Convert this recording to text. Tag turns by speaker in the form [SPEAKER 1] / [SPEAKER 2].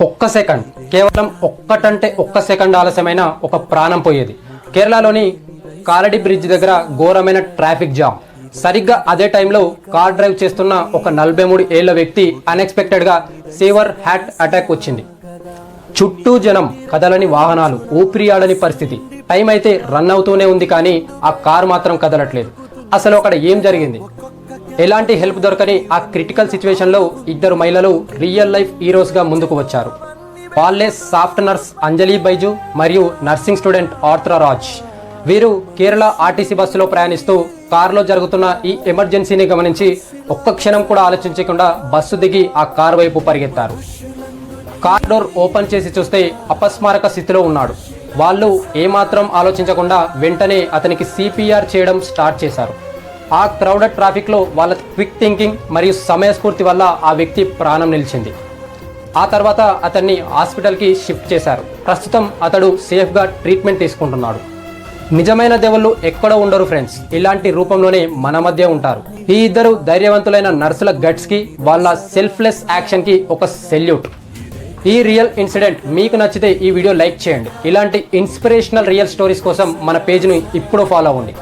[SPEAKER 1] ఒక్క సెకండ్, కేవలం ఒక్కటంటే ఒక్క సెకండ్ ఆలస్యమైన ఒక ప్రాణం పోయేది. కేరళలోని కాలడి బ్రిడ్జ్ దగ్గర ఘోరమైన ట్రాఫిక్ జామ్. సరిగ్గా అదే టైంలో కార్ డ్రైవ్ చేస్తున్న ఒక 43 ఏళ్ల వ్యక్తి అన్ఎక్స్పెక్టెడ్గా సేవర్ హార్ట్ అటాక్ వచ్చింది. చుట్టూ జనం, కదలని వాహనాలు, ఊపిరి ఆడని పరిస్థితి. టైం అయితే రన్ అవుతూనే ఉంది, కానీ ఆ కార్ మాత్రం కదలట్లేదు. అసలు అక్కడ ఏం జరిగింది? ఎలాంటి హెల్ప్ దొరకని ఆ క్రిటికల్ సిచ్యువేషన్లో ఇద్దరు మహిళలు రియల్ లైఫ్ హీరోస్గా ముందుకు వచ్చారు. వాళ్ళే సాఫ్ట్ నర్స్ అంజలి బైజు మరియు నర్సింగ్ స్టూడెంట్ ఆర్థరా రాజ్. వీరు కేరళ ఆర్టీసీ బస్సులో ప్రయాణిస్తూ కారులో జరుగుతున్న ఈ ఎమర్జెన్సీని గమనించి ఒక్క క్షణం కూడా ఆలోచించకుండా బస్సు దిగి ఆ కారు వైపు పరిగెత్తారు. కార్ డోర్ ఓపెన్ చేసి చూస్తే అపస్మారక స్థితిలో ఉన్నాడు. వాళ్ళు ఏమాత్రం ఆలోచించకుండా వెంటనే అతనికి సిపిఆర్ చేయడం స్టార్ట్ చేశారు. ఆ క్రౌడెడ్ ట్రాఫిక్లో వాళ్ళ క్విక్ థింకింగ్ మరియు సమయస్ఫూర్తి వల్ల ఆ వ్యక్తి ప్రాణం నిలిచింది. ఆ తర్వాత అతన్ని హాస్పిటల్కి షిఫ్ట్ చేశారు. ప్రస్తుతం అతడు సేఫ్గా ట్రీట్మెంట్ తీసుకుంటున్నాడు. నిజమైన దేవుళ్ళు ఎక్కడో ఉండరు ఫ్రెండ్స్, ఇలాంటి రూపంలోనే మన మధ్య ఉంటారు. ఈ ఇద్దరు ధైర్యవంతులైన నర్సుల గట్స్కి, వాళ్ళ సెల్ఫ్లెస్ యాక్షన్కి ఒక సెల్యూట్. ఈ రియల్ ఇన్సిడెంట్ మీకు నచ్చితే ఈ వీడియో లైక్ చేయండి. ఇలాంటి ఇన్స్పిరేషనల్ రియల్ స్టోరీస్ కోసం మన పేజ్ని ఇప్పుడు ఫాలో అవ్వండి.